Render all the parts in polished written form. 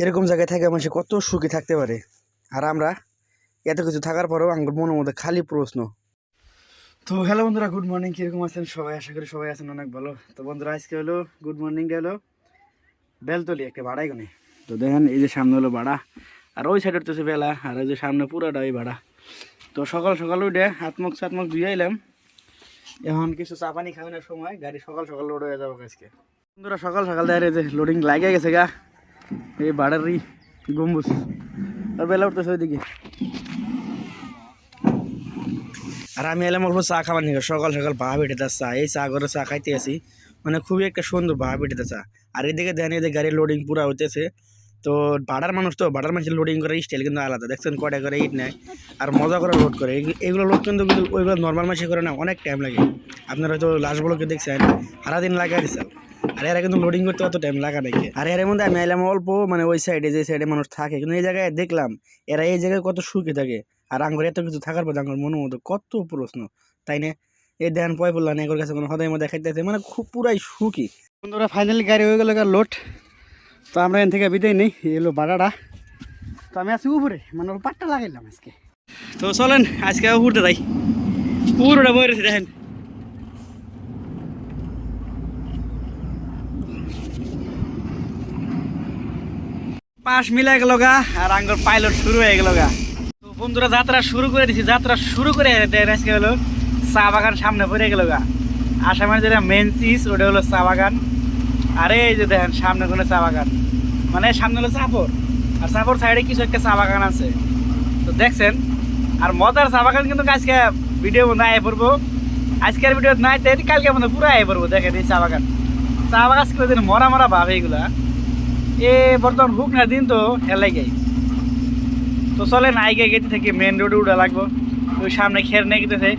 এরকম জায়গায় থেকে মানুষ কত সুখী থাকতে পারে, আর আমরা এত কিছু থাকার পরেও আমার মনের মধ্যে খালি প্রশ্ন। তো হ্যালো বন্ধুরা, গুড মর্নিং। কীরকম আছেন সবাই? আশা করি সবাই আছেন অনেক ভালো। তো বন্ধুরা, আজকে হলো গুড মর্নিংটা হলো বেলতলি একটা ভাড়াই গনে। তো দেখেন এই যে সামনে হলো ভাড়া, আর ওই সাইড উঠতেছে বেলা, আর ওই যে সামনে পুরোটা ওই ভাড়া। তো সকাল সকাল উঠে হাতমুখ সাতমুখ ধুয়ে এলাম, এখন কিছু চা পানি খাওয়ানোর সময় গাড়ি সকাল সকাল লোড হয়ে যাবো আজকে। বন্ধুরা সকাল সকাল দেখে যে লোডিং লাগে গেছে গা এই ভাড়ারই গম্বুজ, আর বেলা উঠতেছে ওইদিকে। আর আমি এলাম অল্প চা খাবার নিয়ে, সকাল সকাল ভা বেটেতে চা, এই চা করে চা খাইতে আসি, মানে খুবই একটা সুন্দর ভা বেটেতে চা। আর এদিকে দেন এদিকে গাড়ির লোডিং পুরো হইতেছে। তো ভাড়ার মানুষ, তো ভাড়ার মানুষের লোডিং করার স্টাইল কিন্তু আলাদা। দেখছেন কটা করে ইট নেয় আর মজা করে লোড করে। এগুলো লোড কিন্তু ওইগুলো নর্মাল মাসে করে না, অনেক টাইম লাগে। আপনারা হয়তো লাশগুলোকে দেখছেন সারাদিন লাগা দিচ্ছে, আর এরা কিন্তু লোডিং করতে অত টাইম লাগা নাকি। আর এর মধ্যে আমি এলাম অল্প, মানে ওই সাইডে যে সাইডে মানুষ থাকে, কিন্তু এই জায়গায় দেখলাম এরা এই জায়গায় কত সুখী থাকে। আর আঙ্গুর এত কিছু থাকার পর আঙ্গুর মনের মধ্যে কত প্রশ্ন, তাই না? এই দেন পয় পড়লাম এগুলোর কাছে কোনো হদায় মধ্যে খাইতেছে, মানে খুব পুরাই সুখী। বন্ধুরা ফাইনালি গাড়ি হয়ে গেল লোড। তো আমরা এখান থেকে বিদায় নেই, এই হলো ভাড়াটা। তো আমি আছি উপরে, মানে পাট্টা লাগাইলাম আজকে। তো চলেন আজকে উঠতে যাই, পুরোটা বই রয়েছে দেখেন। পাশ মিলাই গেল গা, আর আঙ্গুর পাইলট শুরু হয়ে গেল গা। তো বন্ধুরা যাত্রা শুরু করে দিছি, যাত্রা শুরু করে আজকে হলো চা বাগান সামনে পড়ে গেল গা। আসামের যেটা মেন চিজ ওটা হলো চা বাগান। আর এই যে দেখেন সামনে কোনো চা বাগান, মানে সামনে হলো চাপর, আর চাপর সাইডে কিছু একটা চা বাগান আছে। তো দেখছেন, আর মজার চা বাগান কিন্তু আজকে ভিডিও মধ্যে আয় পড়বো। আজকের ভিডিও নাই তাই কালকে মধ্যে পুরো আয় পড়বো। দেখেন এই চা বাগান, চা বাগান আজকে মরা মরা ভাব এইগুলা। এ বর্তমান হুক না দিন তো হেলাই গাই। তো চলে না আইগে গেতে থেকে মেন রোডে উঠা লাগবো। ওই সামনে খের নেই গেতেছে,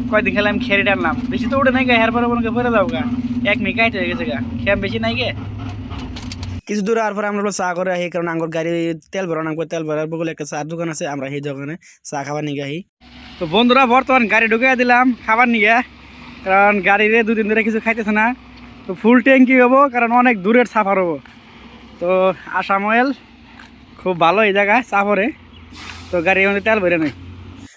কয়দিন খেলে আমি খেরে টানলাম, বেশি তো উঠে নাই গে, হের পরে মনে ফেরে যাবো গা, 1 মিনিট কাইট হয়ে গেছে গা, খেম বেশি নাই গে। কিছু দূরে আর পরে আমরা চা করে আহি, কারণ আমার গাড়ি তেল ভরা নামবো। তেল ভরার বলে একটা চার দোকান আছে, আমরা সেই দোকানে চা খাবার নিয়ে আহি। তো বন্ধুরা বর্তমান গাড়ি ঢুকিয়ে দিলাম খাবার নিয়ে, কারণ গাড়িরে 2 দিন ধরে কিছু খাইতেছে না। তো ফুল ট্যাঙ্কি হবো, কারণ অনেক দূরের সাফার হবো। তো আসাম অয়েল খুব ভালো এই জায়গায় সাফরে। তো গাড়ির মধ্যে তেল ভরে নেই,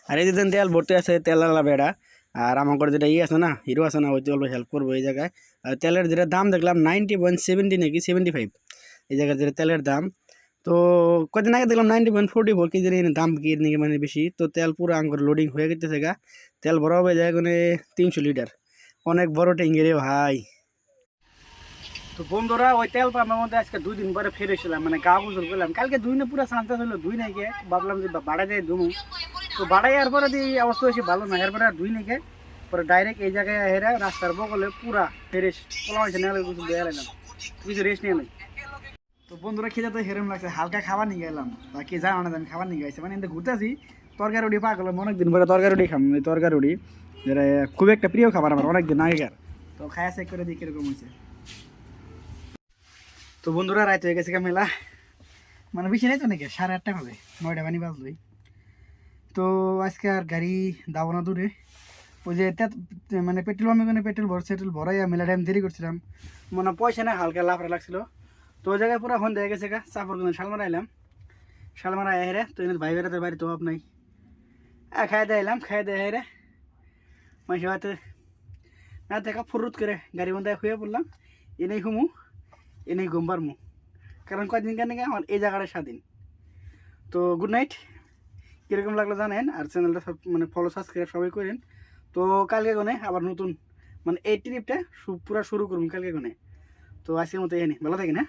আর এই যেদিন তেল ভরতে আছে তেল আলা বেড়া। আর আমার করে যেটা আছে না, হিরো আছে না, ওই অল্প হেল্প করবো এই জায়গায়। আর তেলের যেটা দাম দেখলাম 90.70 নাকি 75 এই জায়গায় যেটা তেলের দাম। তো কদিন আগে দেখলাম 90.44 কি জানি দাম কি নাকি, মানে বেশি। তো তেল পুরো আঙ্গুর লোডিং হয়ে গেছে গা, তেল ভরা হবে যায় মানে 300 লিটার, অনেক বড় ট্যাঙ্কি রে ভাই। তো বন্ধুরা ওই তেল পাম্পের মধ্যে আজকে 2 দিন পরে ফিরেছিলাম, মানে গা গুজর করলাম। কালকে 2 না পুরো শান্ত ছিল, 2 নাই গে, ভাবলাম যে বাড়া যায় দুমু। তো বাড়াই আর পরে দিয়ে অবস্থা বেশি ভালো না, এরপরে আর 2 নাই গে, পরে ডাইরেক্ট এই জায়গায় হেরা রাস্তার বগলে পুরা ফ্রেশ পোলা হয়েছে, নেলে কিছু দিয়ে এলাম, কিছু রেস্ট নিয়ে নাই। তো বন্ধুরা খেতে তো হেরম লাগছে, হালকা খাবার নিয়ে গেলাম, বাকি জানো না আমি খাবার নিয়ে গেছি, মানে এতে ঘুরতেছি। তরকারি রুটি পাক হলাম, অনেকদিন পরে তরকারি রুটি খাম। তরকারি রুটি যেটা খুব একটা প্রিয় খাবার আমার, অনেকদিন আগেকার। তো খায়া চেক করে দিই কিরকম হয়েছে। তো বন্ধুরা রাত হয়ে গেছে মেলা, মানে বেশি নাই তো নাকি, 8:30 হবে, 9টা বানি বাজলোই। তো আজকে আর গাড়ি দাবো না দূরে, ওই যে মানে পেট্রোল পাম্পে কোনো পেট্রোল ভরাই মেলা টাইম দেরি করছিলাম, মানে পয়সা নেই, হালকা লাফড়া লাগছিল। তো ওই জায়গায় পুরো সন্ধ্যা হয়ে গেছে গা, চাপর কিন্তু শালমারা এলাম, শালমারা হেরে। তো এনে ভাই বেড়াতে বাড়ি তো অভাব নাই, খাই দিয়ে এলাম, খাই দিয়ে হেরে মাসে হয়তো না দেখা ফুরুত করে গাড়ির মধ্যে শুয়ে পড়লাম। এনেই ঘুমু, এনেই ঘুম পারমু, কারণ কয়েকদিন কেন আমার এই জায়গাটা স্বাধীন। তো গুড নাইট। কীরকম লাগলো জানেন, আর চ্যানেলটা সব মানে ফলো সাবস্ক্রাইব সবাই করেন। তো কালকে গনে আবার নতুন, মানে এই ট্রিপটা পুরো শুরু করুন কালকে গনে। তো আজকের মতো এখানে ভালো থাকেন, হ্যাঁ।